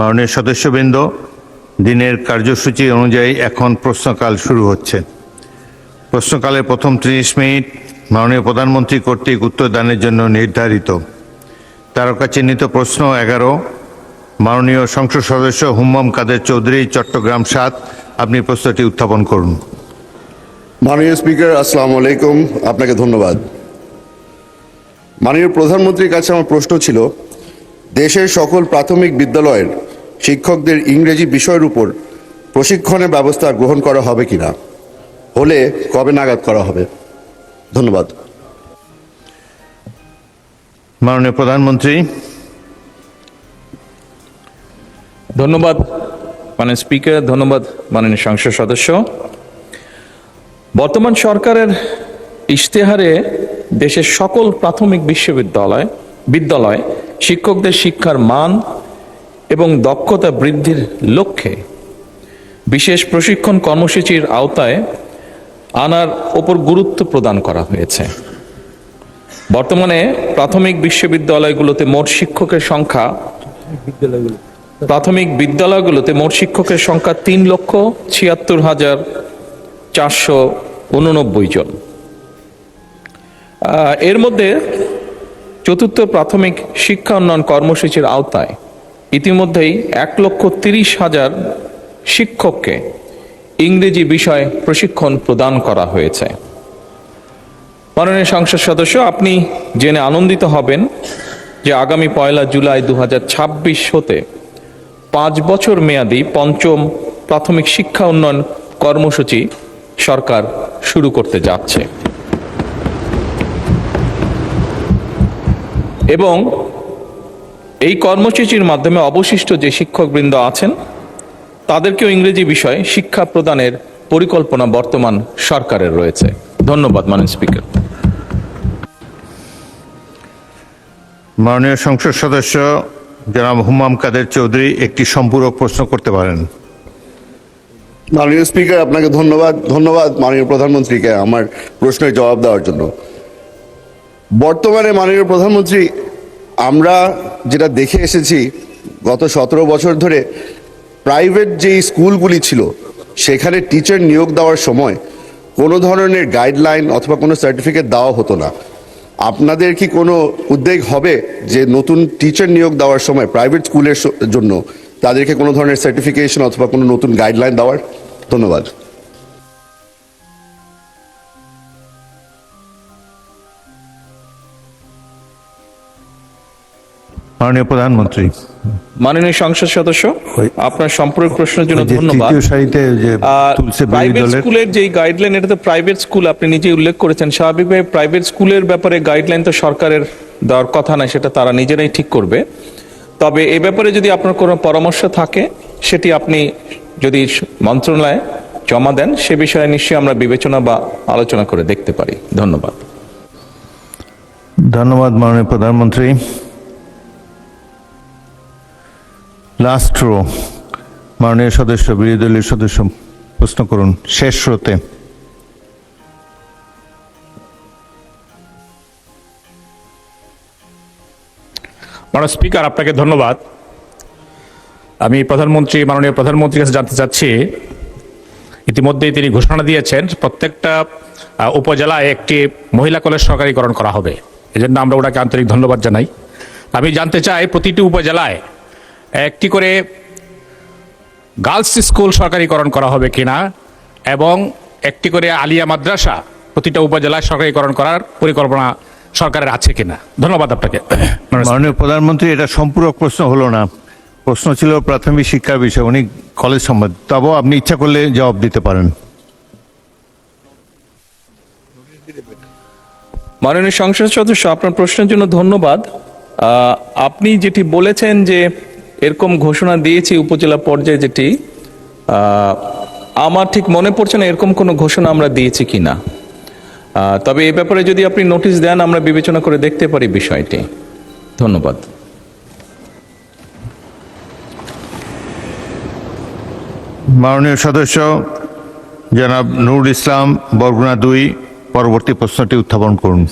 মাননীয় সদস্যবৃন্দ, দিনের কার্যসূচি অনুযায়ী এখন প্রশ্নকাল শুরু হচ্ছে। প্রশ্নকালের প্রথম 30 মিনিট মাননীয় প্রধানমন্ত্রী কর্তৃক উত্তরদানের জন্য নির্ধারিত। তারকা চিহ্নিত প্রশ্ন 11, মাননীয় সংসদ সদস্য হুম্মাম কাদের চৌধুরী, চট্টগ্রাম 7, আপনি প্রশ্নটি উত্থাপন করুন। মাননীয় স্পিকার, আসসালামু আলাইকুম। আপনাকে ধন্যবাদ। মাননীয় প্রধানমন্ত্রীর কাছে আমার প্রশ্ন ছিল, দেশের সকল প্রাথমিক বিদ্যালয়ের শিক্ষকদের ইংরেজি বিষয়ের উপর প্রশিক্ষণের ব্যবস্থা গ্রহণ করা হবে কিনা, হলে কবে নাগাদ করা হবে? ধন্যবাদ। মাননীয় প্রধানমন্ত্রী। ধন্যবাদ মাননীয় স্পিকার, ধন্যবাদ মাননীয় সংসদ সদস্য। বর্তমান সরকারের ইশতেহারে দেশের সকল প্রাথমিক বিদ্যালয় শিক্ষকদের শিক্ষার মান এবং দক্ষতা বৃদ্ধির লক্ষ্যে বিশেষ প্রশিক্ষণ কর্মসূচির আওতায় আনার ওপর গুরুত্ব প্রদান করা হয়েছে। বর্তমানে প্রাথমিক বিদ্যালয়গুলোতে মোট শিক্ষকের সংখ্যা 3,76,489 জন। এর মধ্যে চতুর্থ প্রাথমিক শিক্ষা উন্নয়ন কর্মসূচির আওতায় ইতিমধ্যেই 1,30,000 শিক্ষককে ইংরেজি বিষয়ে প্রশিক্ষণ প্রদান করা হয়েছে। মাননীয় সংসদ সদস্য, আপনি জেনে আনন্দিত হবেন যে আগামী 1 জুলাই 2026 হতে 5 বছর মেয়াদী পঞ্চম প্রাথমিক শিক্ষা উন্নয়ন কর্মসূচি সরকার শুরু করতে যাচ্ছে এবং এই কর্মসূচির মাধ্যমে অবশিষ্ট যে শিক্ষকবৃন্দ আছেন তাদেরকেও ইংরেজি বিষয়ে শিক্ষা প্রদানের পরিকল্পনা বর্তমান সরকারের রয়েছে। ধন্যবাদ মাননীয় স্পিকার। মাননীয় সংসদ সদস্য জনাব হুম্মাম কাদের চৌধুরী একটি সম্পূরক প্রশ্ন করতে পারেন। মাননীয় স্পিকার, আপনাকে ধন্যবাদ মাননীয় প্রধানমন্ত্রীকে আমার প্রশ্নের জবাব দেওয়ার জন্য। বর্তমানে মাননীয় প্রধানমন্ত্রী, আমরা যেটা দেখে এসেছি গত 17 বছর ধরে প্রাইভেট যেই স্কুলগুলি ছিল সেখানে টিচার নিয়োগ দেওয়ার সময় কোনো ধরনের গাইডলাইন অথবা কোনো সার্টিফিকেট দেওয়া হতো না। আপনাদের কি কোনো উদ্যোগ হবে যে নতুন টিচার নিয়োগ দেওয়ার সময় প্রাইভেট স্কুলের জন্য তাদেরকে কোনো ধরনের সার্টিফিকেশন অথবা কোনো নতুন গাইডলাইন দেওয়ার? ধন্যবাদ। মাননীয় প্রধানমন্ত্রী। মাননীয় সংসদ সদস্য, আপনার সম্পূরক প্রশ্নের জন্য ধন্যবাদ। প্রাইভেট স্কুলের যে গাইডলাইন, এটা তো প্রাইভেট স্কুল, আপনি নিজেই উল্লেখ করেছেন। স্বাভাবিকভাবে প্রাইভেট স্কুলের ব্যাপারে গাইডলাইন তো সরকারের দেওয়ার কথা নয়, সেটা তারা নিজেরাই ঠিক করবে। তবে এ ব্যাপারে যদি আপনার কোনো পরামর্শ থাকে সেটি আপনি যদি মন্ত্রণালয়ে জমা দেন, সে বিষয়ে নিশ্চয়ই আমরা বিবেচনা বা আলোচনা করে দেখতে পারি। ধন্যবাদ। ধন্যবাদ মাননীয় প্রধানমন্ত্রী। লাস্ট রো, মাননীয় সদস্য, বিরোধী দলীয় সদস্য প্রশ্ন করুন শেষ রোতে। মাননীয় স্পিকার, আপনাকে ধন্যবাদ। আমি মাননীয় প্রধানমন্ত্রীর কাছে জানতে চাচ্ছি, ইতিমধ্যেই তিনি ঘোষণা দিয়েছেন প্রত্যেকটা উপজেলায় একটি মহিলা কলেজ সরকারিকরণ করা হবে। এজন্য আমরা ওনাকে আন্তরিক ধন্যবাদ জানাই। আমি জানতে চাই প্রতিটি উপজেলায় একটি করে গার্লস স্কুল সরকারিকরণ করা হবে কিনা এবং একটি করে আলিয়া মাদ্রাসা প্রতিটা উপজেলায় সরকারিকরণ করার পরিকল্পনা সরকারের আছে কিনা। ধন্যবাদ আপনাকে। মাননীয় প্রধানমন্ত্রী, এটা সম্পূরক প্রশ্ন হলো না, প্রশ্ন ছিল প্রাথমিক শিক্ষার বিষয়, উনি কলেজ সম্বন্ধে। তবেও আপনি ইচ্ছা করলে জবাব দিতে পারেন। মাননীয় সংসদ সদস্য, আপনার প্রশ্নের জন্য ধন্যবাদ। আপনি যেটি বলেছেন যে এরকম ঘোষণা দিয়েছি উপজেলা পর্যায়ে, যেটি আমার ঠিক মনে পড়ছে না এরকম কোনো ঘোষণা আমরা দিয়েছি কিনা। তবে এই ব্যাপারে যদি আপনি নোটিশ দেন আমরা বিবেচনা করে দেখতে পারি বিষয়টি। ধন্যবাদ। মাননীয় সদস্য জনাব নুরুল ইসলাম, বরগুনা 2, পরবর্তী প্রশ্নটি উত্থাপন করুন।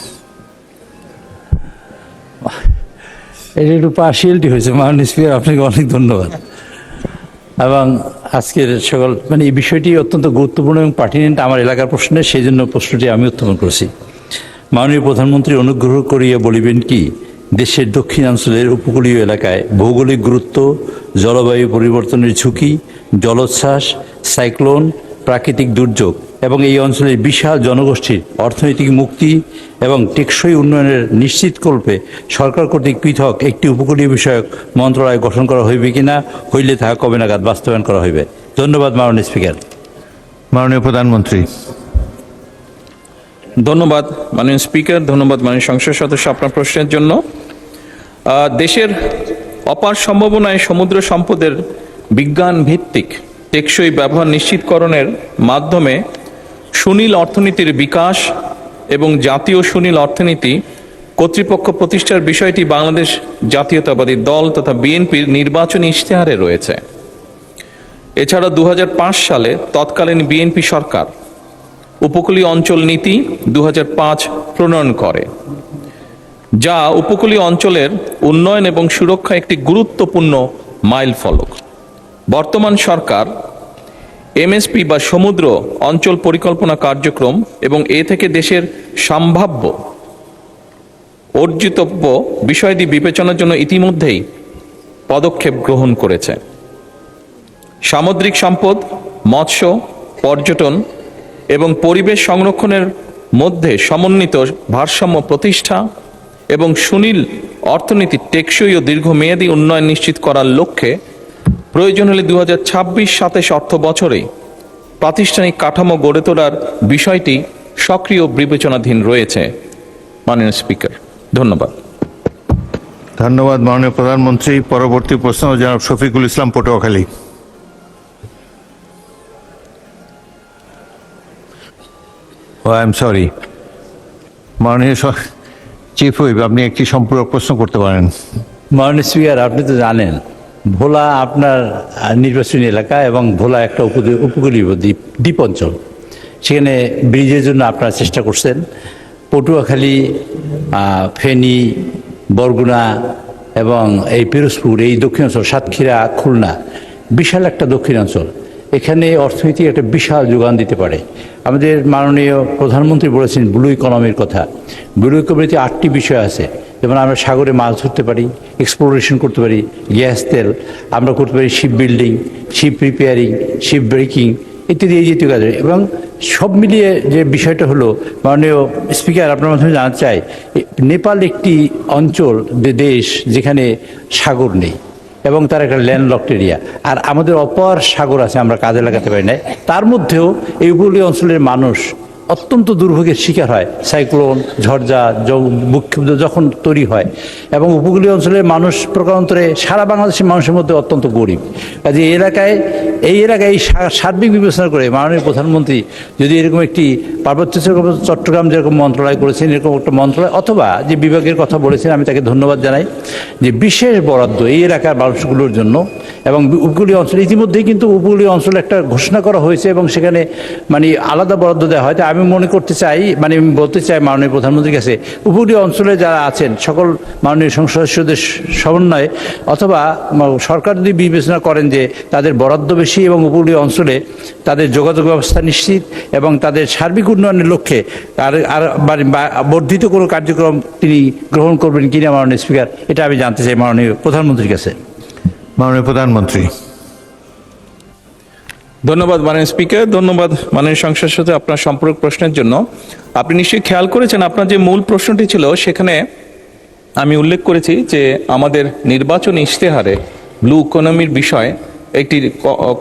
এটা একটু পার্সিয়ালিটি হয়েছে মাননীয় স্পিকার, আপনাকে অনেক ধন্যবাদ। এবং আজকের সকল মানে এই বিষয়টি অত্যন্ত গুরুত্বপূর্ণ এবং পার্টিনেন্ট আমার এলাকার প্রশ্নে, সেই জন্য প্রশ্নটি আমি উত্থাপন করেছি। মাননীয় প্রধানমন্ত্রী অনুগ্রহ করিয়া বলিবেন কি, দেশের দক্ষিণাঞ্চলের উপকূলীয় এলাকায় ভৌগোলিক গুরুত্ব, জলবায়ু পরিবর্তনের ঝুঁকি, জলোচ্ছ্বাস, সাইক্লোন, প্রাকৃতিক দুর্যোগ এবং এই অঞ্চলের বিশাল জনগোষ্ঠীর অর্থনৈতিক মুক্তি এবং টেকসই উন্নয়নের নিশ্চিতকল্পে সরকার কর্তৃক পৃথক একটি উপকূলীয় বিষয়ক মন্ত্রণালয় গঠন করা হইবে কিনা, হইলে তাহা কবে নাগাদ বাস্তবায়ন করা হইবে? ধন্যবাদ মাননীয় স্পিকার। মাননীয় প্রধানমন্ত্রী। ধন্যবাদ মাননীয় স্পিকার, ধন্যবাদ মাননীয় সংসদ সদস্য আপনার প্রশ্নের জন্য। দেশের অপার সম্ভাবনায় সমুদ্র সম্পদের বিজ্ঞান ভিত্তিক টেকসই ব্যবহার নিশ্চিতকরণের মাধ্যমে সুনীল অর্থনীতির বিকাশ এবং জাতীয় সুনীল অর্থনীতি কর্তৃপক্ষ প্রতিষ্ঠার বিষয়টি বাংলাদেশ জাতীয়তাবাদী দল তথা বিএনপির নির্বাচনী ইশতেহারে রয়েছে। এছাড়া 2005 সালে তৎকালীন বিএনপি সরকার উপকূলীয় অঞ্চল নীতি 2005 প্রণয়ন করে, যা উপকূলীয় অঞ্চলের উন্নয়ন এবং সুরক্ষা একটি গুরুত্বপূর্ণ মাইলফলক। বর্তমান সরকার এমএসপি বা সমুদ্র অঞ্চল পরিকল্পনা কার্যক্রম এবং এ থেকে দেশের সম্ভাব্য অর্জিতব্য বিষয়টি বিবেচনার জন্য ইতিমধ্যেই পদক্ষেপ গ্রহণ করেছে। সামুদ্রিক সম্পদ, মৎস্য, পর্যটন এবং পরিবেশ সংরক্ষণের মধ্যে সমন্বিত ভারসাম্য প্রতিষ্ঠা এবং সুনীল অর্থনীতির টেকসই ও দীর্ঘমেয়াদী উন্নয়ন নিশ্চিত করার লক্ষ্যে প্রয়োজন হলে 2026-27 অর্থ বছরে প্রাতিষ্ঠানিক কাঠামো গড়ে তোলার বিষয়টি সক্রিয় বিবেচনাধীন রয়েছে। মাননীয় স্পিকার, ধন্যবাদ। ধন্যবাদ মাননীয় প্রধানমন্ত্রী। পরবর্তী প্রশ্ন জনাব Shafiqul Islam, Patuakhali. I am sorry, মাননীয় চিফ হুইপ, আপনি একটি সম্পূরক প্রশ্ন করতে পারেন। মাননীয় স্পিকার, আপনি তো জানেন ভোলা আপনার নির্বাচনী এলাকা এবং ভোলা একটা উপকূলীয় দ্বীপ অঞ্চল। সেখানে ব্রিজের জন্য আপনারা চেষ্টা করছেন। পটুয়াখালী, ফেনী, বরগুনা এবং এই পিরোজপুর, এই দক্ষিণাঞ্চল, সাতক্ষীরা, খুলনা, বিশাল একটা দক্ষিণাঞ্চল। এখানে অর্থনীতি একটা বিশাল যোগান দিতে পারে। আমাদের মাননীয় প্রধানমন্ত্রী বলেছেন ব্লু ইকোনমির কথা। ব্লু ইকোনমিতে 8টি বিষয় আছে, যেমন আমরা সাগরে মাছ ধরতে পারি, এক্সপ্লোরেশন করতে পারি, গ্যাস তেল, আমরা করতে পারি ship building, ship repairing, ship breaking ইত্যাদি এই জাতীয় কাজ। এবং সব মিলিয়ে যে বিষয়টা হলো, মাননীয় স্পিকার আপনার মাধ্যমে জানতে চাই, নেপাল একটি অঞ্চল, দেশ যেখানে সাগর নেই এবং তার একটা ল্যান্ডলকড এরিয়া, আর আমাদের অপার সাগর আছে, আমরা কাজে লাগাতে পারি না। তার মধ্যেও এই উপকূলীয় অঞ্চলের মানুষ অত্যন্ত দুর্ভোগের শিকার হয়। সাইক্লোন, ঝড়ঝা, ভূমিকম্প যখন তৈরি হয়, এবং উপকূলীয় অঞ্চলের মানুষ প্রকারান্তরে সারা বাংলাদেশের মানুষের মধ্যে অত্যন্ত গরিব। কাজে এই এলাকায় সার্বিক বিবেচনা করে মাননীয় প্রধানমন্ত্রী যদি এরকম একটি পার্বত্য চট্টগ্রাম যেরকম মন্ত্রণালয় করেছেন, এরকম একটা মন্ত্রণালয় অথবা যে বিভাগের কথা বলেছেন, আমি তাকে ধন্যবাদ জানাই, যে বিশেষ বরাদ্দ এই এলাকার মানুষগুলোর জন্য এবং উপকূলীয় অঞ্চল, ইতিমধ্যেই কিন্তু উপকূলীয় অঞ্চল একটা ঘোষণা করা হয়েছে এবং সেখানে মানে আলাদা বরাদ্দ দেওয়া হয়। আমি মনে করতে চাই, মানে আমি বলতে চাই মাননীয় প্রধানমন্ত্রীর কাছে, উপকূলীয় অঞ্চলে যারা আছেন সকল মাননীয় সংসদ সদস্যদের সমন্বয়ে অথবা সরকার যদি বিবেচনা করেন যে তাদের বরাদ্দ বেশি এবং উপকূলীয় অঞ্চলে তাদের যোগাযোগ ব্যবস্থা নিশ্চিত এবং তাদের সার্বিক উন্নয়নের লক্ষ্যে আর বর্ধিত কোনো কার্যক্রম তিনি গ্রহণ করবেন কিনা মাননীয় স্পিকার, এটা আমি জানতে চাই মাননীয় প্রধানমন্ত্রীর কাছে। মাননীয় প্রধানমন্ত্রী। ধন্যবাদ মাননীয় স্পিকার, ধন্যবাদ মাননীয় সংসদ সদস্য আপনার সম্পূরক প্রশ্নের জন্য। আপনি নিশ্চয়ই খেয়াল করেছেন আপনার যে মূল প্রশ্নটি ছিল সেখানে আমি উল্লেখ করেছি যে আমাদের নির্বাচনী ইশতেহারে ব্লু ইকোনমির বিষয়ে একটি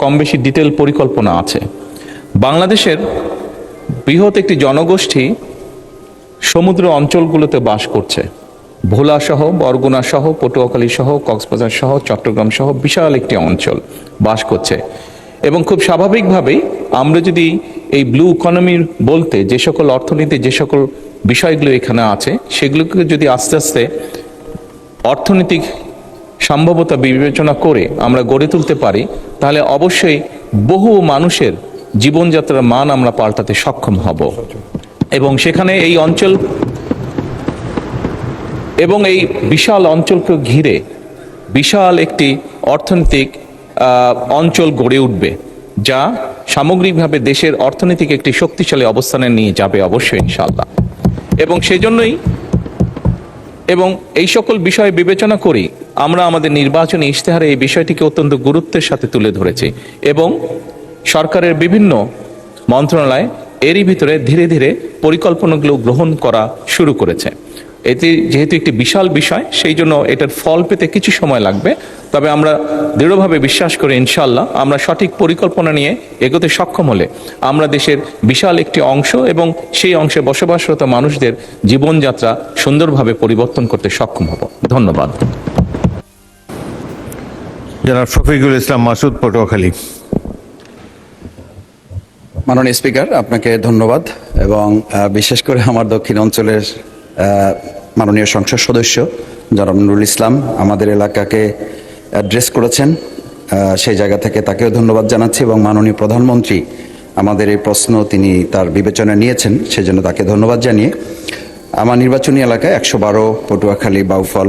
কম বেশি ডিটেল পরিকল্পনা আছে। বাংলাদেশের বৃহৎ একটি জনগোষ্ঠী সমুদ্র অঞ্চলগুলোতে বাস করছে। ভোলা সহ, বরগুনা সহ, পটুয়াখালী সহ, কক্সবাজার সহ, চট্টগ্রাম সহ বিশাল একটি অঞ্চল বাস করছে। এবং খুব স্বাভাবিকভাবেই আমরা যদি এই ব্লু ইকোনমির বলতে যে সকল অর্থনীতি, যে সকল বিষয়গুলো এখানে আছে, সেগুলোকে যদি আস্তে আস্তে অর্থনৈতিক সম্ভাব্যতা বিবেচনা করে আমরা গড়ে তুলতে পারি, তাহলে অবশ্যই বহু মানুষের জীবনযাত্রার মান আমরা পাল্টাতে সক্ষম হব। এবং সেখানে এই অঞ্চল এবং এই বিশাল অঞ্চলকে ঘিরে বিশাল একটি অর্থনৈতিক অঞ্চল গড়ে উঠবে, যা সামগ্রিকভাবে দেশের অর্থনীতিকে একটি শক্তিশালী অবস্থানে নিয়ে যাবে অবশ্যই ইনশাআল্লাহ। এবং সেজন্যই এবং এই সকল বিষয় বিবেচনা করি আমরা আমাদের নির্বাচনী ইশতেহারে এই বিষয়টিকে অত্যন্ত গুরুত্বের সাথে তুলে ধরেছি এবং সরকারের বিভিন্ন মন্ত্রণালয় এরই ভিতরে ধীরে ধীরে পরিকল্পনাগুলো গ্রহণ করা শুরু করেছে। এটি যেহেতু একটি বিশাল বিষয়, সেই জন্য এটার ফল পেতে কিছু সময় লাগবে, তবে আমরা দৃঢ়ভাবে বিশ্বাস করি ইনশাআল্লাহ আমরা সঠিক পরিকল্পনা নিয়ে এগোতে সক্ষম হলে আমরা দেশের বিশাল একটি অংশ এবং সেই অংশে বসবাসরত মানুষদের জীবনযাত্রা সুন্দরভাবে পরিবর্তন করতে সক্ষম হব। ধন্যবাদ। জনাব শফিকুল ইসলাম মাসুদ, পটুয়াখালী। মাননীয় স্পিকার, আপনাকে ধন্যবাদ এবং বিশেষ করে আমার দক্ষিণ অঞ্চলের মাননীয় সংসদ সদস্য জনাব নুরুল ইসলাম আমাদের এলাকাকে অ্যাড্রেস করেছেন, সেই জায়গা থেকে তাকেও ধন্যবাদ জানাচ্ছি এবং মাননীয় প্রধানমন্ত্রী আমাদের এই প্রশ্ন তিনি তার বিবেচনায় নিয়েছেন, সেজন্য তাকে ধন্যবাদ জানিয়ে আমার নির্বাচনী এলাকায় 112 পটুয়াখালী বাউফল,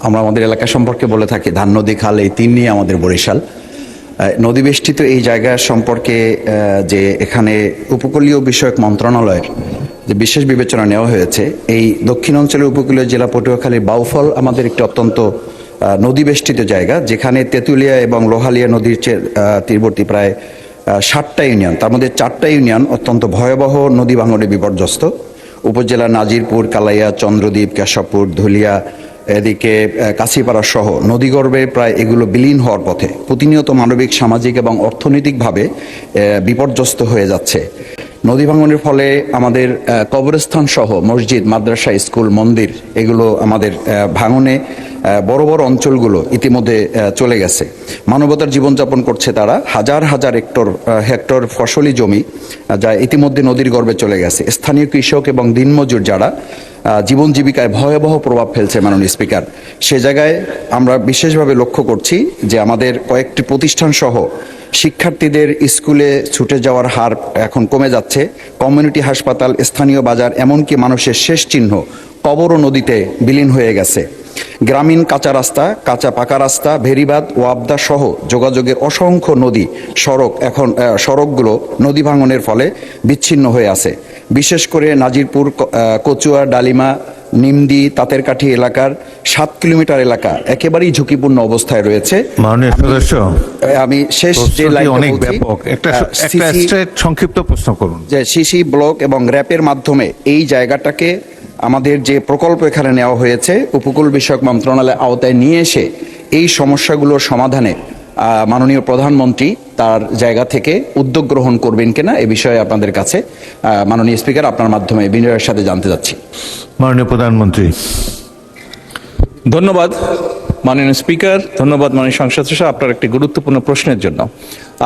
আমরা আমাদের এলাকা সম্পর্কে বলে থাকি ধান নদী খাল, এই তিন নিয়ে আমাদের বরিশাল। নদী বেষ্টিত এই জায়গা সম্পর্কে যে এখানে উপকূলীয় বিষয়ক মন্ত্রণালয়ের যে বিশেষ বিবেচনা নেওয়া হয়েছে, এই দক্ষিণ অঞ্চলের উপকূলীয় জেলা পটুয়াখালীর বাউফল আমাদের একটি অত্যন্ত নদী বেষ্টিত জায়গা, যেখানে তেঁতুলিয়া এবং লোহালিয়া নদীর তীরবর্তী প্রায় 60টা ইউনিয়ন, তার মধ্যে 4টা ইউনিয়ন অত্যন্ত ভয়াবহ নদী ভাঙনে বিপর্যস্ত। উপজেলা নাজিরপুর, কালাইয়া, চন্দ্রদ্বীপ, কেশবপুর, ধুলিয়া, এদিকে কাশিপাড়া সহ নদীগর্ভে প্রায় এগুলো বিলীন হওয়ার পথে, প্রতিনিয়ত মানবিক, সামাজিক এবং অর্থনৈতিকভাবে বিপর্যস্ত হয়ে যাচ্ছে। নদী ভাঙনের ফলে আমাদের কবরস্থান সহ মসজিদ, মাদ্রাসা, স্কুল, মন্দির এগুলো আমাদের ভাঙনে বড় বড় অঞ্চলগুলো ইতিমধ্যে চলে গেছে। মানবতার জীবনযাপন করছে তারা, হাজার হাজার হেক্টর ফসলি জমি যা ইতিমধ্যে নদীর গর্ভে চলে গেছে। স্থানীয় কৃষক এবং দিনমজুর যারা জীবন জীবিকায় ভয়াবহ প্রভাব ফেলছে মাননীয় স্পিকার, সে জায়গায় আমরা বিশেষভাবে লক্ষ্য করছি যে আমাদের কয়েকটি প্রতিষ্ঠান সহ শিক্ষার্থীদের স্কুলে ছুটে যাওয়ার হার এখন কমে যাচ্ছে। কমিউনিটি হাসপাতাল, স্থানীয় বাজার, এমনকি মানুষের শেষ চিহ্ন কবর নদীতে বিলীন হয়ে গেছে। গ্রামীণ কাঁচা রাস্তা, কাঁচা পাকা রাস্তা, ভেরিবাঁধ, ওয়াবদা সহ যোগাযোগের অসংখ্য নদী সড়কগুলো নদী ভাঙনের ফলে বিচ্ছিন্ন হয়ে আছে। বিশেষ করে নাজিরপুর, কচুয়া, ডালিমা, নিমদি, তাঁতেরকাঠি এলাকার 7 কিলোমিটার এলাকা একেবারেই ঝুঁকিপূর্ণ অবস্থায় রয়েছে। মাননীয় সদস্য, আমি শেষ যে লাইনটা অনেক বলছি, ব্যাপক, একটা সংক্ষিপ্ত প্রশ্ন করুন। যে সিসি ব্লক এবং র্যাপের মাধ্যমে এই জায়গাটাকে আমাদের যে প্রকল্প এখানে নেওয়া হয়েছে উপকূল বিষয়ক মন্ত্রণালয়ের আওতায় নিয়ে এসে এই সমস্যাগুলোর সমাধানে মাননীয় প্রধানমন্ত্রী তার জায়গা থেকে উদ্যোগ গ্রহণ করবেন কিনা এ বিষয়ে আপনাদের কাছে মাননীয় স্পিকার আপনার মাধ্যমে বিনয়ের সাথে জানতে চাচ্ছি। মাননীয় প্রধানমন্ত্রী। ধন্যবাদ মাননীয় স্পিকার, ধন্যবাদ মাননীয় সংসদ সদস্য আপনার একটি গুরুত্বপূর্ণ প্রশ্নের জন্য।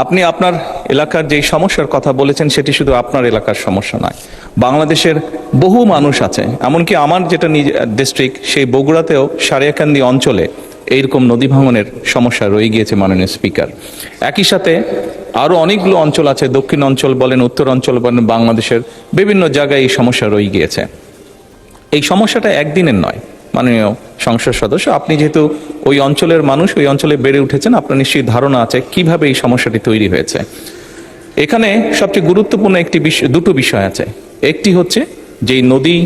আপনি আপনার এলাকার যেই সমস্যার কথা বলেছেন সেটি শুধু আপনার এলাকার সমস্যা নয়, বাংলাদেশের বহু মানুষ আছে, এমনকি আমার যেটা ডিস্ট্রিক্ট সেই বগুড়াতেও সারিয়াকান্দি অঞ্চলে এইরকম নদী ভাঙনের সমস্যা রয়ে গিয়েছে মাননীয় স্পিকার। একই সাথে আরও অনেকগুলো অঞ্চল আছে, দক্ষিণ অঞ্চল বলেন, উত্তর অঞ্চল বলেন, বাংলাদেশের বিভিন্ন জায়গায় এই সমস্যা রয়ে গিয়েছে। এই সমস্যাটা একদিনের নয় মাননীয় সংসদ সদস্য, আপনি যেহেতু ওই অঞ্চলের মানুষ, ওই অঞ্চলে বেড়ে উঠেছেন, আপনার নিশ্চয়ই ধারণা আছে কিভাবে এই সমস্যাটি তৈরি হয়েছে। এখানে সবচেয়ে গুরুত্বপূর্ণ দুটো বিষয় আছে। একটি হচ্ছে যে নদী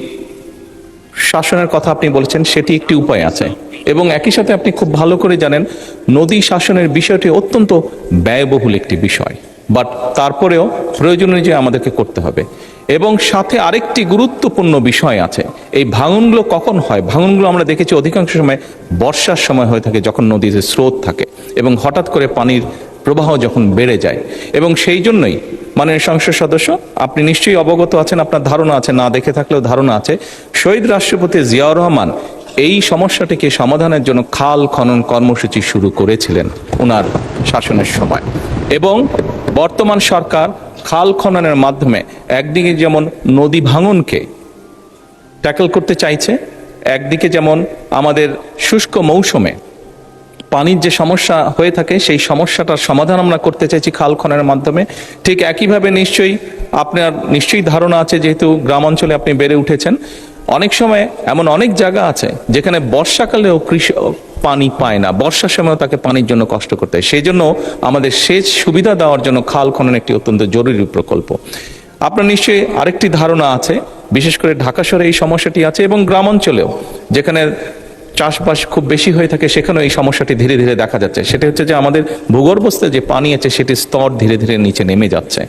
শাসনের কথা আপনি বলেছেন, সেটি একটি উপায় আছে এবং একই সাথে আপনি খুব ভালো করে জানেন নদী শাসনের বিষয়টি অত্যন্ত ব্যয়বহুল একটি বিষয়, বাট তারপরেও প্রয়োজন অনুযায়ী আমাদেরকে করতে হবে। এবং সাথে আরেকটি গুরুত্বপূর্ণ বিষয় আছে, এই ভাঙনগুলো কখন হয়? ভাঙনগুলো আমরা দেখেছি অধিকাংশ সময় বর্ষার সময় হয়ে থাকে, যখন নদীতে স্রোত থাকে এবং হঠাৎ করে পানির প্রবাহ যখন বেড়ে যায়। এবং সেই জন্যই মাননীয় সংসদ সদস্য আপনি নিশ্চয়ই অবগত আছেন, আপনার ধারণা আছে, না দেখে থাকলেও ধারণা আছে, শহীদ রাষ্ট্রপতি জিয়াউর রহমান এই সমস্যাটিকে সমাধানের জন্য খাল খনন কর্মসূচি শুরু করেছিলেন ওনার শাসনের সময়। এবং বর্তমান সরকার খাল খননের মাধ্যমে একদিকে যেমন নদী ভাঙনকে ট্যাকল করতে চাইছে, একদিকে যেমন আমাদের শুষ্ক মৌসুমে পানির যে সমস্যা হয়ে থাকে সেই সমস্যাটার সমাধান আমরা করতে চাইছি খাল খননের মাধ্যমে। ঠিক একইভাবে আপনার নিশ্চয়ই ধারণা আছে, যেহেতু গ্রাম অঞ্চলে আপনি বেড়ে উঠেছেন, অনেক সময় এমন অনেক জায়গা আছে যেখানে বর্ষাকালেও পানি পায় না, বর্ষার সময় তাকে পানির জন্য কষ্ট করতে হয়। সেই জন্য আমাদের সেচ সুবিধা দেওয়ার জন্য খাল খনন একটি অত্যন্ত জরুরি প্রকল্প। আপনার নিশ্চয়ই আরেকটি ধারণা আছে, বিশেষ করে ঢাকা শহরে এই সমস্যাটি আছে এবং গ্রামাঞ্চলেও যেখানে চাষবাস খুব বেশি হয়ে থাকে সেখানেও এই সমস্যাটি ধীরে ধীরে দেখা যাচ্ছে। সেটা হচ্ছে যে আমাদের ভূগর্ভস্থ যে পানি আছে সেটির স্তর ধীরে ধীরে নিচে নেমে যাচ্ছে।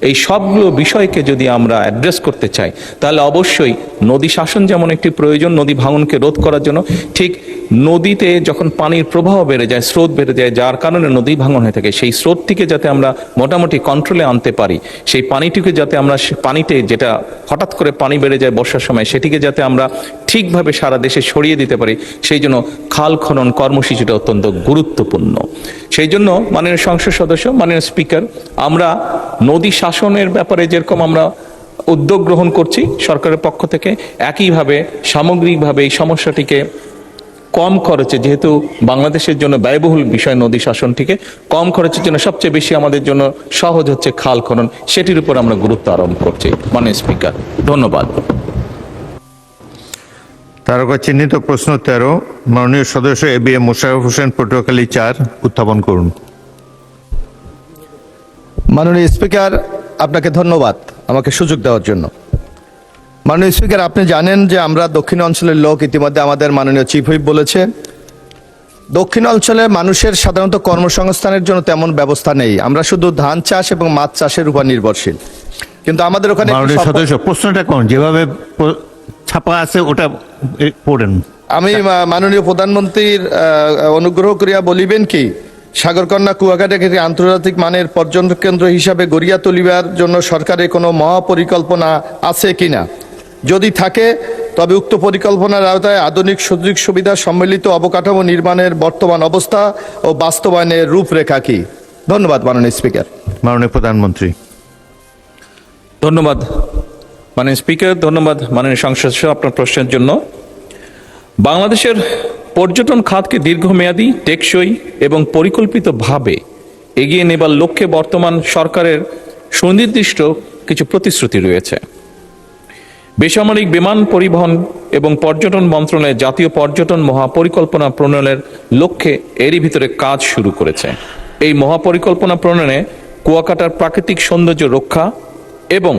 এই সবগুলো বিষয়কে যদি আমরা অ্যাড্রেস করতে চাই তাহলে অবশ্যই নদী শাসন যেমন একটি প্রয়োজন নদী ভাঙনকে রোধ করার জন্য, ঠিক নদীতে যখন পানির প্রবাহ বেড়ে যায়, স্রোত বেড়ে যায়, যার কারণে নদী ভাঙন হয়ে থাকে, সেই স্রোতটিকে যাতে আমরা মোটামুটি কন্ট্রোলে আনতে পারি, সেই পানিটিকে যাতে আমরা পানিতে যেটা হঠাৎ করে পানি বেড়ে যায় বর্ষার সময় সেটিকে যাতে আমরা ঠিকভাবে সারা দেশে ছড়িয়ে দিতে পারি, সেই জন্য খাল খনন কর্মসূচিটা অত্যন্ত গুরুত্বপূর্ণ। সেই জন্য মাননীয় সংসদ সদস্য, মাননীয় স্পিকার, আমরা নদী শাসনের ব্যাপারে যেরকম আমরা উদ্যোগ গ্রহণ করছি সরকারের পক্ষ থেকে, একইভাবে সামগ্রিকভাবে এই সমস্যাটিকে কম খরচে, যেহেতু বাংলাদেশের জন্য ব্যয়বহুল বিষয় নদী শাসনটিকে কম খরচের জন্য সবচেয়ে বেশি আমাদের জন্য সহজ হচ্ছে খাল খনন, সেটির উপর আমরা গুরুত্ব আরোপ করছি। মাননীয় স্পিকার, ধন্যবাদ। তারকা চিহ্নিত প্রশ্ন 13, মাননীয় সদস্য ABM মোশাররফ হোসেন, পটুয়াখালী 4, উত্থাপন করুন। মাননীয় স্পিকার, আপনাকে ধন্যবাদ আমাকে সুযোগ দেওয়ার জন্য। মাননীয় স্পিকার, আপনি জানেন যে আমরা দক্ষিণ অঞ্চলের লোক, ইতিমধ্যে আমাদের মাননীয় চিফ হুইপ বলেছে, দক্ষিণ অঞ্চলে মানুষের সাধারণত কর্মসংস্থানের জন্য তেমন ব্যবস্থা নেই। আমরা শুধু ধান চাষ এবং মাছ চাষের উপর নির্ভরশীল। কিন্তু আমাদের ওখানে মাননীয় সদস্য প্রশ্নটা কোন যেভাবে ছাপা আছে ওটা পড়েন। আমি মাননীয় প্রধানমন্ত্রীর অনুগ্রহ করিয়া বলিবেন কি, সাগরকন্যা কুয়াকাটাকে একটি আন্তর্জাতিক মানের পর্যটন কেন্দ্র হিসাবে গড়িয়া তুলিবার জন্য সরকারের কোনো মহাপরিকল্পনা আছে কিনা? যদি থাকে তবে উক্ত পরিকল্পনার আওতায় আধুনিক সুযোগ সুবিধা সম্মিলিত অবকাঠামো নির্মাণের বর্তমান অবস্থা ও বাস্তবায়নের রূপরেখা কি? ধন্যবাদ মাননীয় স্পিকার। মাননীয় প্রধানমন্ত্রী। ধন্যবাদ মাননীয় স্পিকার, ধন্যবাদ মাননীয় সংসদ সদস্য আপনার প্রশ্নের জন্য। বাংলাদেশের পর্যটন খাতকে দীর্ঘমেয়াদী, টেকসই এবং পরিকল্পিতভাবে এগিয়ে নেবার লক্ষ্যে বর্তমান সরকারের সুনির্দিষ্ট কিছু প্রতিশ্রুতি রয়েছে। বেসামরিক বিমান পরিবহন এবং পর্যটন মন্ত্রণালয় জাতীয় পর্যটন মহাপরিকল্পনা প্রণয়নের লক্ষ্যে এরই ভিতরে কাজ শুরু করেছে। এই মহাপরিকল্পনা প্রণয়নে কুয়াকাটার প্রাকৃতিক সৌন্দর্য রক্ষা এবং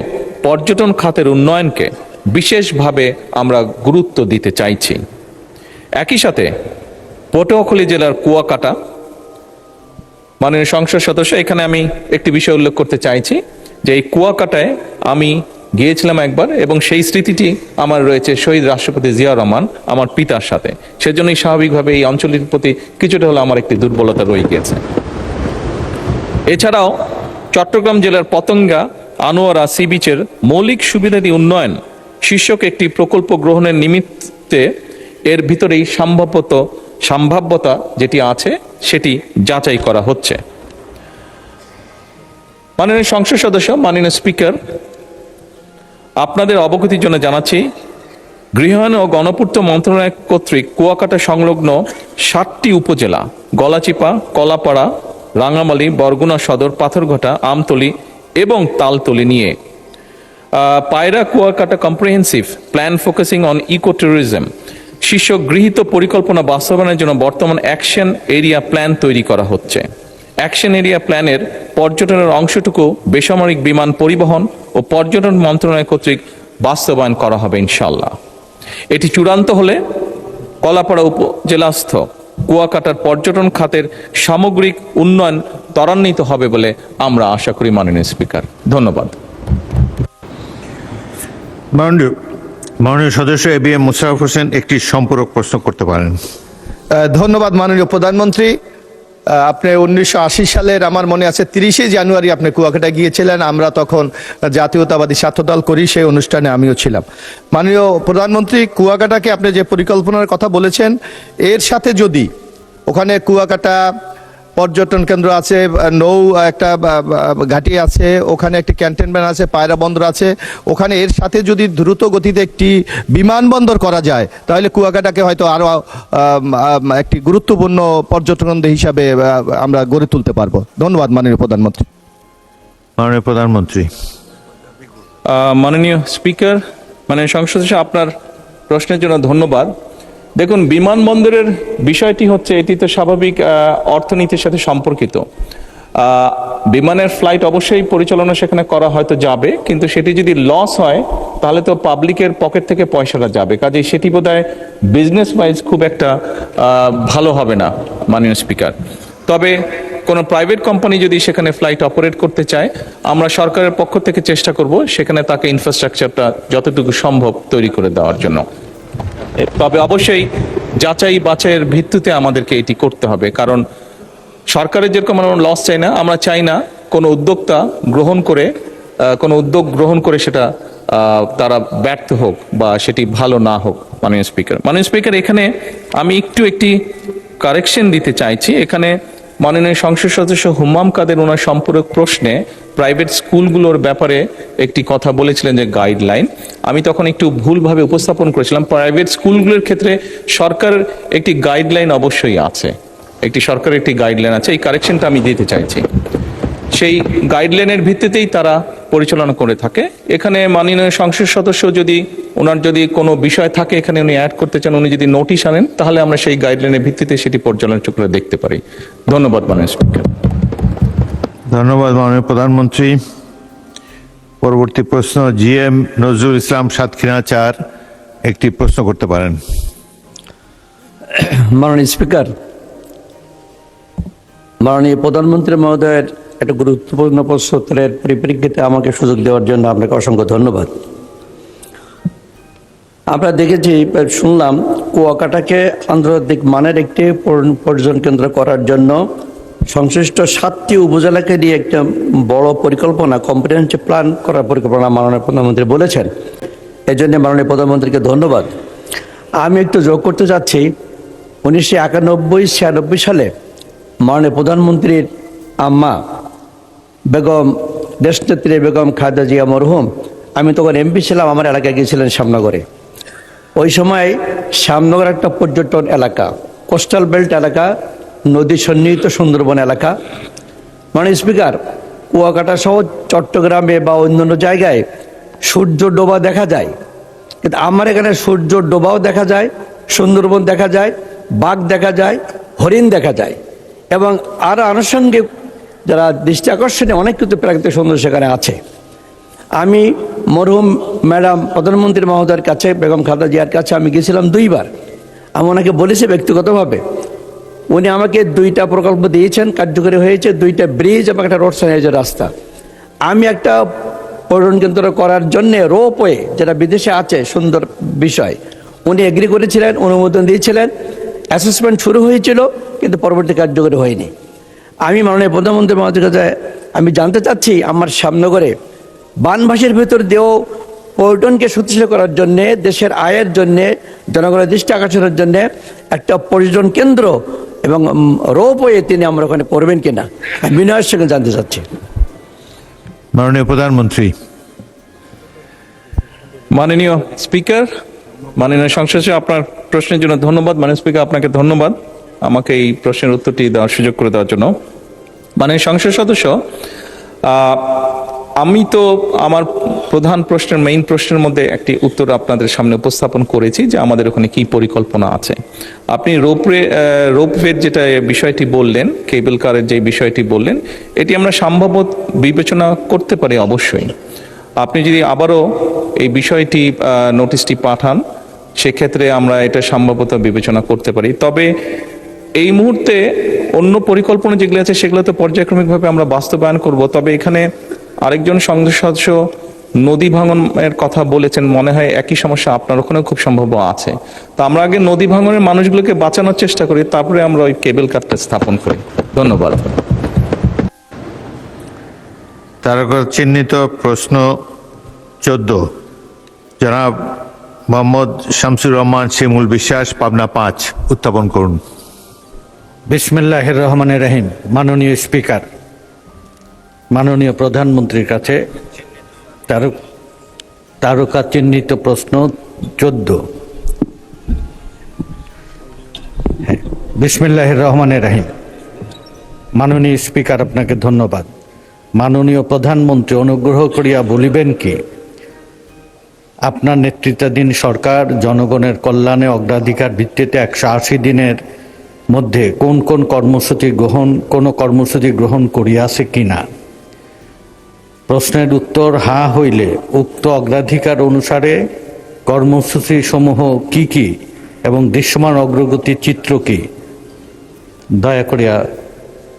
পর্যটন খাতের উন্নয়নকে বিশেষভাবে আমরা গুরুত্ব দিতে চাইছি। একই সাথে পটুয়াখালী জেলার কুয়াকাটা, মাননীয় সংসদ সদস্য, এখানে আমি একটি বিষয় উল্লেখ করতে চাইছি যে এই কুয়াকাটায় আমি গিয়েছিলাম একবার এবং সেই স্মৃতিটি আমার রয়েছে শহীদ রাষ্ট্রপতি জিয়াউর রহমান আমার পিতার সাথে। সেজন্যই স্বাভাবিকভাবে এই অঞ্চলটির প্রতি কিছুটা হলো আমার একটি দুর্বলতা রয়ে গিয়েছে। এছাড়াও চট্টগ্রাম জেলার পতেঙ্গা আনোয়ারা সি বিচের মৌলিক সুবিধাদি উন্নয়ন শীর্ষক একটি প্রকল্প গ্রহণের নিমিত্তে এর ভিতরেই সম্ভাব্যতা যেটি আছে সেটি যাচাই করা হচ্ছে। মাননীয় সংসদ সদস্য, মাননীয় স্পিকার, আপনাদের অবগতির জন্য জানাচ্ছি, গৃহায়ণ ও গণপূর্ত মন্ত্রণালয় কর্তৃক কুয়াকাটা সংলগ্ন 7টি উপজেলা গলাচিপা, কলাপাড়া, রাঙামালী, বরগুনা সদর, পাথরঘাটা, আমতলী এবং তালতলী নিয়ে Payra Kuakata comprehensive plan focusing on eco tourism শীর্ষক গৃহীত পরিকল্পনা বাস্তবায়নের জন্য বর্তমান অ্যাকশন এরিয়া প্ল্যান তৈরি করা হচ্ছে। অ্যাকশন এরিয়া প্ল্যানের পর্যটনের অংশটুকু বেসামরিক বিমান পরিবহন ও পর্যটন মন্ত্রণালয় কর্তৃক বাস্তবায়ন করা হবে ইনশাল্লাহ। এটি চূড়ান্ত হলে কলাপাড়া উপজেলাস্থ কুয়াকাটার পর্যটন খাতের সামগ্রিক উন্নয়ন ত্বরান্বিত হবে বলে আমরা আশা করি। মাননীয় স্পিকার, ধন্যবাদ। মাননীয় সদস্য ABM মোশাররফ হোসেন একটি সম্পূরক প্রশ্ন করতে পারেন। ধন্যবাদ মাননীয় প্রধানমন্ত্রী। আপনি 1980 সালের আমার মনে আছে 30শে জানুয়ারি আপনি কুয়াকাটা গিয়েছিলেন। আমরা তখন জাতীয়তাবাদী ছাত্রদল করি, সেই অনুষ্ঠানে আমিও ছিলাম। মাননীয় প্রধানমন্ত্রী, কুয়াকাটাকে আপনি যে পরিকল্পনার কথা বলেছেন, এর সাথে যদি ওখানে কুয়াকাটা পর্যটন কেন্দ্র আছে, নৌ একটা ঘাঁটি আছে, ওখানে একটি ক্যান্টনমেন্ট আছে, পায়রা বন্দর আছে, ওখানে এর সাথে যদি দ্রুত গতিতে একটি বিমানবন্দর করা যায় তাহলে কুয়াকাটাকে হয়তো আরও একটি গুরুত্বপূর্ণ পর্যটন কেন্দ্র হিসাবে আমরা গড়ে তুলতে পারবো। ধন্যবাদ মাননীয় প্রধানমন্ত্রী। মাননীয় প্রধানমন্ত্রী। মাননীয় স্পিকার, মাননীয় সংসদ সদস্য, আপনার প্রশ্নের জন্য ধন্যবাদ। দেখুন, বিমানবন্দরের বিষয়টি হচ্ছে, এটি তো স্বাভাবিক অর্থনীতির সাথে সম্পর্কিত। বিমানের ফ্লাইট অবশ্যই পরিচালনা সেখানে করা হয়তো যাবে, কিন্তু সেটি যদি লস হয় তাহলে তো পাবলিকের পকেট থেকে পয়সাটা যাবে, কাজেই সেটি বোধহয় বিজনেস ওয়াইজ খুব একটা ভালো হবে না মাননীয় স্পিকার। তবে কোনো প্রাইভেট কোম্পানি যদি সেখানে ফ্লাইট অপারেট করতে চায়, আমরা সরকারের পক্ষ থেকে চেষ্টা করব সেখানে তাকে ইনফ্রাস্ট্রাকচারটা যতটুকু সম্ভব তৈরি করে দেওয়ার জন্য। তবে অবশ্যই যাচাই বাছাইয়ের ভিত্তিতে আমাদেরকে এটি করতে হবে, কারণ সরকারের যেরকম আমরা লস চাই না, আমরা চাই না কোনো উদ্যোক্তা কোনো উদ্যোগ গ্রহণ করে সেটা তারা ব্যর্থ হোক বা সেটি ভালো না হোক। মাননীয় স্পিকার, এখানে আমি একটি কারেকশন দিতে চাইছি। এখানে মাননীয় সংসদ সদস্য হুম্মাম কাদের ওনার সম্পূরক প্রশ্নে প্রাইভেট স্কুলগুলোর ব্যাপারে একটি কথা বলেছিলেন যে গাইডলাইন, আমি তখন একটু ভুলভাবে উপস্থাপন করেছিলাম। প্রাইভেট স্কুলগুলোর ক্ষেত্রে সরকারের একটি গাইডলাইন অবশ্যই আছে, সরকারের একটি গাইডলাইন আছে, এই কারেকশনটা আমি দিতে চাইছি। সেই গাইডলাইনের ভিত্তিতেই তারা পরিচালনা করে থাকে। এখানে মাননীয় সংসদ সদস্য ওনার যদি কোনো বিষয় থাকে এখানে উনি অ্যাড করতে চান, উনি যদি নোটিশ আনেন, তাহলে আমরা সেই গাইডলাইনের ভিত্তিতে সেটি পর্যালোচনা করে দেখতে পারি। ধন্যবাদ মাননীয় স্পিকার। ধন্যবাদ মাননীয় প্রধানমন্ত্রী। পরবর্তী প্রশ্ন GM নজরুল ইসলাম, সাতক্ষীরা 4, একটি প্রশ্ন করতে পারেন। মাননীয় স্পিকার, মাননীয় প্রধানমন্ত্রী মহোদয়ের একটা গুরুত্বপূর্ণ প্রশ্নোত্তরের পরিপ্রেক্ষিতে আমাকে সুযোগ দেওয়ার জন্য আপনাকে অসংখ্য ধন্যবাদ। আমরা দেখেছি, শুনলাম কুয়াকাটাকে আন্তর্জাতিক মানের একটি পর্যটন কেন্দ্র করার জন্য সংশ্লিষ্ট 7টি উপজেলাকে নিয়ে একটা বড় পরিকল্পনা, কম্প্রিহেনসিভ প্ল্যান করার পরিকল্পনা মাননীয় প্রধানমন্ত্রী বলেছেন। এই জন্য মাননীয় প্রধানমন্ত্রীকে ধন্যবাদ। আমি একটু যোগ করতে চাচ্ছি, 1991-96 সালে মাননীয় প্রধানমন্ত্রীর আম্মা বেগম দেশনেত্রী বেগম খালেদা জিয়া মরহুম, আমি তখন MP ছিলাম, আমার এলাকায় গিয়েছিলেন শ্যামনগরে। ওই সময় শ্যামনগর একটা পর্যটন এলাকা, কোস্টাল বেল্ট এলাকা, নদী সন্নিহিত সুন্দরবন এলাকা। মাননীয় স্পিকার, কুয়াকাটা সহ চট্টগ্রামে বা অন্যান্য জায়গায় সূর্য ডোবা দেখা যায়, কিন্তু আমার এখানে সূর্য ডোবাও দেখা যায়, সুন্দরবন দেখা যায়, বাঘ দেখা যায়, হরিণ দেখা যায়, এবং আরও আনুষঙ্গিক যারা দৃষ্টি আকর্ষণীয় অনেক কিছু প্রাকৃতিক সৌন্দর্য সেখানে আছে। আমি মরহুম ম্যাডাম প্রধানমন্ত্রী মহোদয়ের কাছে, বেগম খালেদা জিয়ার কাছে আমি গেছিলাম 2 বার। আমি ওনাকে বলেছি ব্যক্তিগতভাবে, উনি আমাকে 2টা প্রকল্প দিয়েছেন, কার্যকরী হয়েছে, 2টা ব্রিজ এবং একটা রোড সাইনেজের রাস্তা। আমি একটা পর্যটন কেন্দ্র করার জন্যে রোপওয়ে, যেটা বিদেশে আছে, সুন্দর বিষয়, উনি এগ্রি করেছিলেন, অনুমোদন দিয়েছিলেন, অ্যাসেসমেন্ট শুরু হয়েছিল, কিন্তু পরবর্তী কার্যকরী হয়নি। আমি মাননীয় প্রধানমন্ত্রী মহোদয়ের কাছে আমি জানতে চাচ্ছি, আমার শ্যামনগরে বানভাসীর ভিতর দিয়েও পর্যটনকে শক্তিশালী করার জন্যে, দেশের আয়ের জন্যে, জনগণের দৃষ্টি আকর্ষণের জন্যে একটা পর্যটন কেন্দ্র এবং রোপওয়ে তিনি আমরা ওখানে করবেন কিনা, বিনয়ের সঙ্গে জানতে চাচ্ছি। মাননীয় প্রধানমন্ত্রী। মাননীয় স্পিকার, মাননীয় সংসদ সদস্য, আপনার প্রশ্নের জন্য ধন্যবাদ। মাননীয় স্পিকার, আপনাকে ধন্যবাদ আমাকে এই প্রশ্নের উত্তরটি দেওয়ার সুযোগ করে দেওয়ার জন্য। মাননীয় সংসদ সদস্য, আমি তো আমার মেইন প্রশ্নের মধ্যে একটি উত্তর আপনাদের সামনে উপস্থাপন করেছি যে আমাদের ওখানে কি পরিকল্পনা আছে। আপনি রোপওয়ের যেটা বিষয়টি বললেন, কেবল কারের যে বিষয়টি বললেন, এটি আমরা সম্ভবত বিবেচনা করতে পারি অবশ্যই। আপনি যদি আবারও এই বিষয়টি নোটিশটি পাঠান, সেক্ষেত্রে আমরা এটা সম্ভবত বিবেচনা করতে পারি। তবে এই মুহূর্তে অন্য পরিকল্পনা যেগুলো আছে সেগুলো তো পর্যায়ক্রমিকভাবে আমরা বাস্তবায়ন করব। তবে এখানে আরেকজন সংসদ সদস্য নদী ভাঙনের কথা বলেছেন, মনে হয় একই সমস্যা আপনার ওখানেও খুব সম্ভব আছে। তো আমরা আগে নদী ভাঙনের মানুষগুলোকে বাঁচানোর চেষ্টা করি, তারপরে আমরা ওই কেবল কারটা স্থাপন করি। ধন্যবাদ। তারকা চিহ্নিত প্রশ্ন 14, জনাব মোহাম্মদ শামসুর রহমান শিমুল বিশ্বাস, পাবনা 5, উত্থাপন করুন। বিসমিল্লাহির রহমানির রহিম। মাননীয় স্পিকার, মাননীয় প্রধানমন্ত্রীর কাছে তারকা চিহ্নিত প্রশ্ন 14। বিসমিল্লাহির রহমানির রহিম। মাননীয় স্পিকার, আপনাকে ধন্যবাদ। মাননীয় প্রধানমন্ত্রী অনুগ্রহ করিয়া বলিবেন কি, আপনার নেতৃত্বাধীন সরকার জনগণের কল্যাণে অগ্রাধিকার ভিত্তিতে 180 দিনের মধ্যে কোন কোন কর্মসূচি গ্রহণ করিয়াছে কিনা? প্রশ্নের উত্তর হ্যাঁ হইলে উক্ত অগ্রাধিকার অনুসারে কর্মসূচি সমূহ কি কি এবং দৃশ্যমান অগ্রগতির চিত্র কি? দয়া করিয়া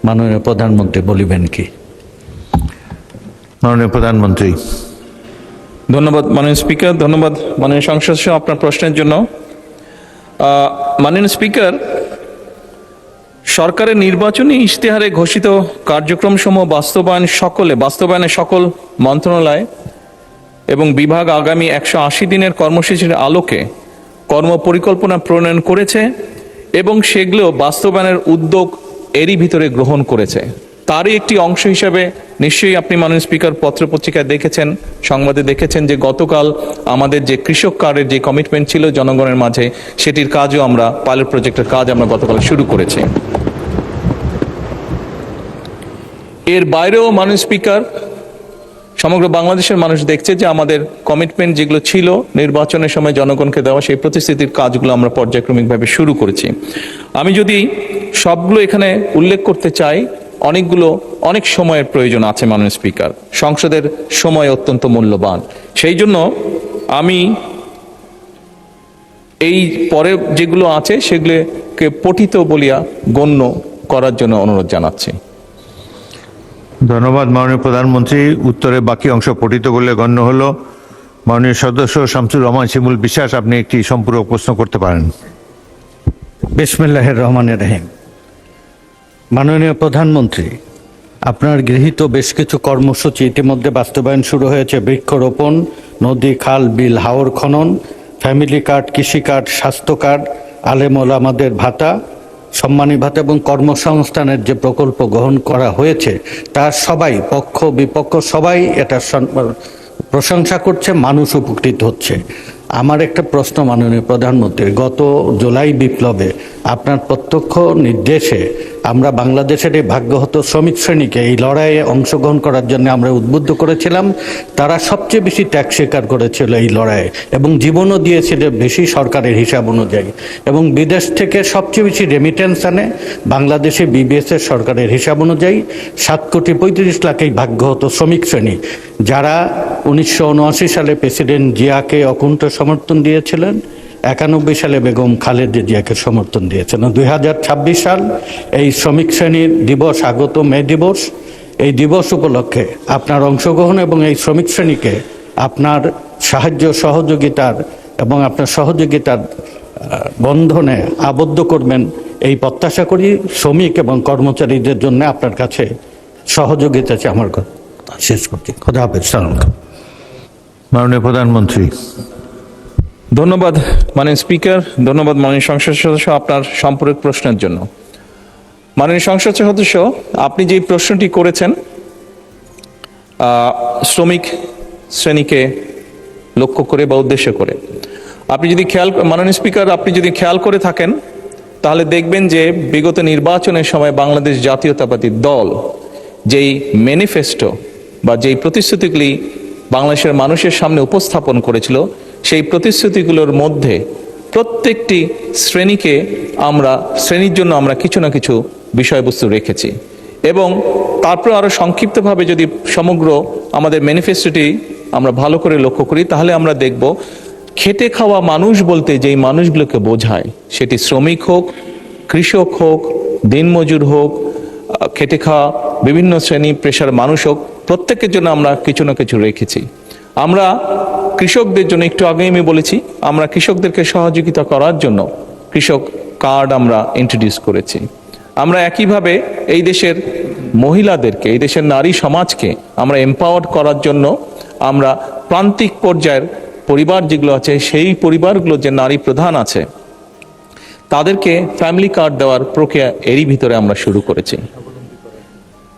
মাননীয় প্রধানমন্ত্রী বলিবেন কি? মাননীয় প্রধানমন্ত্রী। ধন্যবাদ মাননীয় স্পিকার, ধন্যবাদ মাননীয় সংসদ সদস্য আপনার প্রশ্নের জন্য। মাননীয় স্পিকার, সরকারের নির্বাচনী ইশতেহারে ঘোষিত কার্যক্রমসমূহ বাস্তবায়নে সকল মন্ত্রণালয় এবং বিভাগ আগামী 180 দিনের কর্মসূচির আলোকে কর্মপরিকল্পনা প্রণয়ন করেছে এবং সেগুলো বাস্তবায়নের উদ্যোগ এরই ভিতরে গ্রহণ করেছে। তারই একটি অংশ হিসাবে নিশ্চয়ই আপনি মাননীয় স্পিকার পত্রপত্রিকায় দেখেছেন, সংবাদে দেখেছেন যে গতকাল আমাদের যে কৃষক কার্ডের যে কমিটমেন্ট ছিল জনগণের মাঝে, সেটির কাজও আমরা, পাইলট প্রজেক্টের কাজ আমরা গতকাল শুরু করেছি। এর বাইরেও মাননীয় স্পিকার, সমগ্র বাংলাদেশের মানুষ দেখছে যে আমাদের কমিটমেন্ট যেগুলো ছিল নির্বাচনের সময় জনগণকে দেওয়া, সেই প্রতিশ্রুতির কাজগুলো আমরা পর্যায়ক্রমিকভাবে শুরু করেছি। আমি যদি সবগুলো এখানে উল্লেখ করতে চাই, অনেক সময়ের প্রয়োজন আছে মাননীয় স্পিকার। সংসদের সময় অত্যন্ত মূল্যবান, সেই জন্য আমি এই পরে যেগুলো আছে সেগুলোকে পঠিত বলিয়া গণ্য করার জন্য অনুরোধ জানাচ্ছি। ধন্যবাদ মাননীয় প্রধানমন্ত্রী। উত্তরে বাকি অংশ পঠিত করলে গণ্য হলো। মাননীয় সদস্য শামসুর রহমান শিমুল বিশ্বাস, আপনি একটি সম্পূরক প্রশ্ন করতে পারেন। বিসমিল্লাহির রহমানির রহিম। মাননীয় প্রধানমন্ত্রী, আপনার গৃহীত বেশ কিছু কর্মসূচি ইতিমধ্যে বাস্তবায়ন শুরু হয়েছে। বৃক্ষরোপণ, নদী, খাল, বিল, হাওর খনন, ফ্যামিলি কার্ড, কৃষি কার্ড, স্বাস্থ্য কার্ড, আলেম ওলামাদের ভাতা, সম্মানী ভাতা এবং কর্মসংস্থানের যে প্রকল্প গ্রহণ করা হয়েছে, তার সবাই, পক্ষ বিপক্ষ সবাই এটা প্রশংসা করছে, মানুষ উপকৃত হচ্ছে। আমার একটা প্রশ্ন মাননীয় প্রধানমন্ত্রী, গত জুলাই বিপ্লবে আপনার প্রত্যক্ষ নির্দেশে আমরা বাংলাদেশের এই ভাগ্যহত শ্রমিক শ্রেণীকে এই লড়াইয়ে অংশগ্রহণ করার জন্য আমরা উদ্বুদ্ধ করেছিলাম। তারা সবচেয়ে বেশি ত্যাগ স্বীকার করেছিল এই লড়াইয়ে এবং জীবনও দিয়েছিল বেশি সরকারের হিসাব অনুযায়ী, এবং বিদেশ থেকে সবচেয়ে বেশি রেমিটেন্স আনে বাংলাদেশে বিবিএসের সরকারের হিসাব অনুযায়ী 7,35,00,000 এই ভাগ্যহত শ্রমিক শ্রেণী, যারা 1979 সালে প্রেসিডেন্ট জিয়াকে অকুণ্ঠ সমর্থন দিয়েছিলেন, 91 সালে বেগম খালেদা জিয়াকে সমর্থন দিয়েছেন। 2026 সাল এই শ্রমিক শ্রেণীর দিবস, আগত মে দিবস, এই দিবস উপলক্ষে আপনার অংশগ্রহণ এবং এই শ্রমিক শ্রেণীকে আপনার সাহায্য সহযোগিতার এবং আপনার সহযোগিতার বন্ধনে আবদ্ধ করবেন, এই প্রত্যাশা করি। শ্রমিক এবং কর্মচারীদের জন্য আপনার কাছে সহযোগিতা চাই। আমার কথা শেষ করছি। খোদা হাফেজ। সালাম। মাননীয় প্রধানমন্ত্রী। ধন্যবাদ মাননীয় স্পিকার, ধন্যবাদ মাননীয় সংসদ সদস্য আপনার সম্পূরক প্রশ্নের জন্য। মাননীয় সংসদ সদস্য, আপনি যে প্রশ্নটি করেছেন শ্রমিক শ্রেণীকে লক্ষ্য করে বা উদ্দেশ্য করে, আপনি যদি মাননীয় স্পিকার, আপনি যদি খেয়াল করে থাকেন তাহলে দেখবেন যে বিগত নির্বাচনের সময় বাংলাদেশ জাতীয়তাবাদী দল যেই ম্যানিফেস্টো বা যেই প্রতিশ্রুতিগুলি বাংলাদেশের মানুষের সামনে উপস্থাপন করেছিল, সেই প্রতিশ্রুতিগুলোর মধ্যে প্রত্যেকটি শ্রেণীর জন্য আমরা কিছু না কিছু বিষয়বস্তু রেখেছি। এবং তারপর আরো সংক্ষিপ্তভাবে যদি সমগ্র আমাদের ম্যানিফেস্টোটি আমরা ভালো করে লক্ষ্য করি, তাহলে আমরা দেখব খেটে খাওয়া মানুষ বলতে যেই মানুষগুলোকে বোঝায়, সেটি শ্রমিক হোক, কৃষক হোক, দিনমজুর হোক, খেটে খাওয়া বিভিন্ন শ্রেণী পেশার মানুষ হোক, প্রত্যেকের জন্য আমরা কিছু না কিছু রেখেছি। আমরা কৃষকদের জন্য, একটু আগেই আমি বলেছি, আমরা কৃষকদেরকে সহযোগিতা করার জন্য কৃষক কার্ড আমরা ইন্ট্রোডিউস করেছি। আমরা একইভাবে এই দেশের মহিলাদেরকে, এই দেশের নারী সমাজকে আমরা এম্পাওয়ার করার জন্য আমরা প্রান্তিক পর্যায়ের পরিবার যেগুলো আছে, সেই পরিবারগুলো যে নারী প্রধান আছে, তাদেরকে ফ্যামিলি কার্ড দেওয়ার প্রক্রিয়া এরই ভিতরে আমরা শুরু করেছি,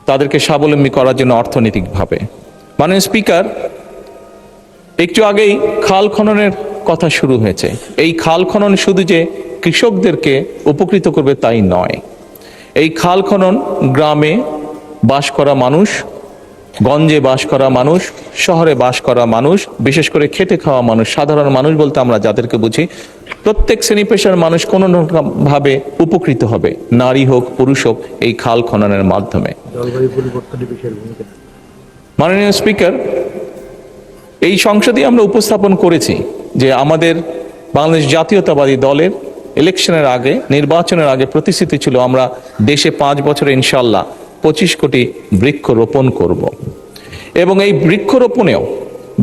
তাদেরকে স্বাবলম্বী করার জন্য অর্থনৈতিকভাবে। মাননীয় স্পিকার, একটু আগেই খাল খননের কথা শুরু হয়েছে। এই খাল খনন শুধু যে কৃষকদেরকে উপকৃত করবে তাই নয়, এই খাল খনন গ্রামে বাস করা মানুষ গঞ্জে বাস করা মানুষ, শহরে বাস করা মানুষ, বিশেষ করে খেটে খাওয়া মানুষ, সাধারণ মানুষ বলতে আমরা যাদেরকে বুঝি, প্রত্যেক শ্রেণী পেশার মানুষ কোনো না কোনো ভাবে উপকৃত হবে, নারী হোক পুরুষ হোক, এই খাল খননের মাধ্যমে। মাননীয় স্পিকার, এই সংসদে আমরা উপস্থাপন করেছি যে আমাদের বাংলাদেশ জাতীয়তাবাদী দলের ইলেকশনের আগে, নির্বাচনের আগে প্রতিশ্রুতি ছিল আমরা দেশে 5 বছরে ইনশাল্লাহ 25 কোটি বৃক্ষ রোপণ করব। এবং এই বৃক্ষরোপণেও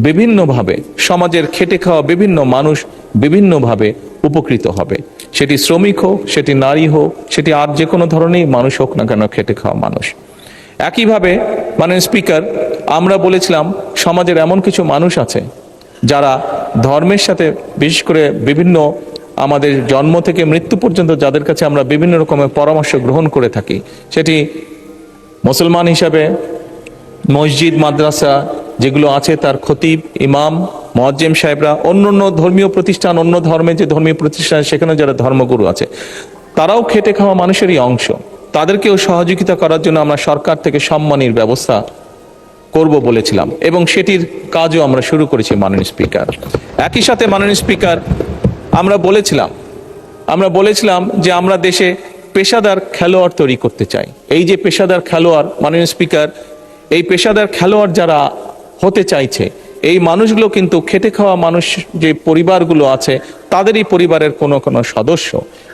বিভিন্নভাবে সমাজের খেটে খাওয়া বিভিন্ন মানুষ বিভিন্নভাবে উপকৃত হবে, সেটি শ্রমিক হোক, সেটি নারী হোক, সেটি আর যে কোনো ধরনের মানুষ হোক না কেন, খেটে খাওয়া মানুষ। একইভাবে মাননীয় স্পিকার, আমরা বলেছিলাম সমাজের এমন কিছু মানুষ আছে যারা ধর্মের সাথে, বিশেষ করে বিভিন্ন আমাদের জন্ম থেকে মৃত্যু পর্যন্ত যাদের কাছে আমরা বিভিন্ন রকমের পরামর্শ গ্রহণ করে থাকি, সেটি মুসলমান হিসাবে মসজিদ মাদ্রাসা যেগুলো আছে তার খতিব, ইমাম, মুয়াজ্জিম সাহেবরা, অন্য ধর্মীয় প্রতিষ্ঠান, অন্য ধর্মের যে ধর্মীয় প্রতিষ্ঠান সেখানে যারা ধর্মগুরু আছে, তারাও খেটে খাওয়া মানুষেরই অংশ। তাদেরকেও সহযোগিতা করার জন্য আমরা সরকার থেকে সম্মানীর ব্যবস্থা করব বলেছিলাম এবং সেটির কাজও আমরা শুরু করেছি মাননীয় স্পিকার। একই সাথে মাননীয় স্পিকার, আমরা বলেছিলাম যে আমরা দেশে পেশাদার খেলোয়াড় তৈরি করতে চাই। এই যে পেশাদার খেলোয়াড়, মাননীয় স্পিকার, এই পেশাদার খেলোয়াড় যারা হতে চাইছে, এই মানুষগুলো কিন্তু খেটে খাওয়া মানুষ যে পরিবারগুলো আছে তাদেরই পরিবারের কোনো সদস্য।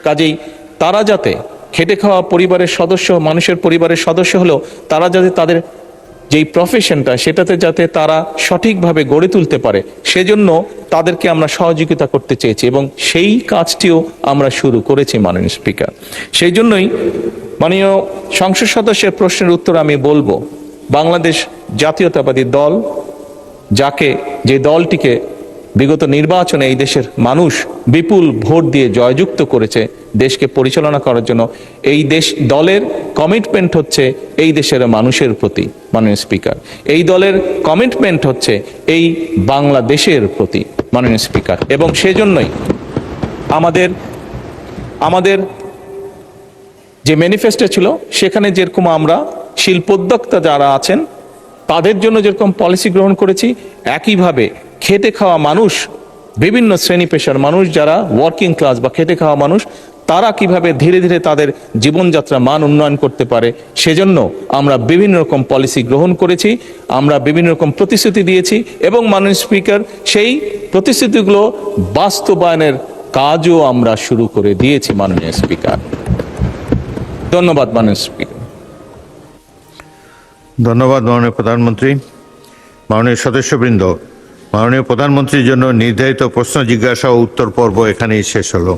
কাজেই তারা যাতে খেটে খাওয়া পরিবারের সদস্য, মানুষের পরিবারের সদস্য হলেও তারা যাতে তাদের যেই প্রফেশনটা সেটাতে যাতে তারা সঠিকভাবে গড়ে তুলতে পারে, সেজন্য তাদেরকে আমরা সহযোগিতা করতে চেয়েছি এবং সেই কাজটিও আমরা শুরু করেছি মাননীয় স্পিকার। সেই জন্যই মাননীয় সংসদ সদস্যের প্রশ্নের উত্তর আমি বলবো, বাংলাদেশ জাতীয়তাবাদী দল, যে দলটিকে বিগত নির্বাচনে এই দেশের মানুষ বিপুল ভোট দিয়ে জয়যুক্ত করেছে দেশকে পরিচালনা করার জন্য, এই দলের কমিটমেন্ট হচ্ছে এই দেশের মানুষের প্রতি মাননীয় স্পিকার। এই দলের কমিটমেন্ট হচ্ছে এই বাংলাদেশের প্রতি মাননীয় স্পিকার। এবং সেজন্যই আমাদের যে ম্যানিফেস্টো ছিল সেখানে যেরকম আমরা শিল্পোদ্যোক্তা যারা আছেন তাদের জন্য যেরকম পলিসি গ্রহণ করেছি, একইভাবে খেটে খাওয়া মানুষ, বিভিন্ন শ্রেণী পেশার মানুষ যারা ওয়ার্কিং ক্লাস বা খেটে খাওয়া মানুষ, তারা কিভাবে ধীরে ধীরে তাদের জীবনযাত্রা মান উন্নয়ন করতে পারে, সেজন্য আমরা বিভিন্ন রকম পলিসি গ্রহণ করেছি, আমরা বিভিন্ন রকম প্রতিশ্রুতি দিয়েছি এবং মাননীয় স্পিকার, সেই প্রতিশ্রুতিগুলো বাস্তবায়নের কাজও আমরা শুরু করে দিয়েছি মাননীয় স্পিকার। ধন্যবাদ মাননীয় স্পিকার। ধন্যবাদ মাননীয় প্রধানমন্ত্রী। মাননীয় সদস্যবৃন্দ, মাননীয় প্রধানমন্ত্রীর জন্য নির্ধারিত প্রশ্ন জিজ্ঞাসা ও উত্তর পর্ব এখানেই শেষ হলো।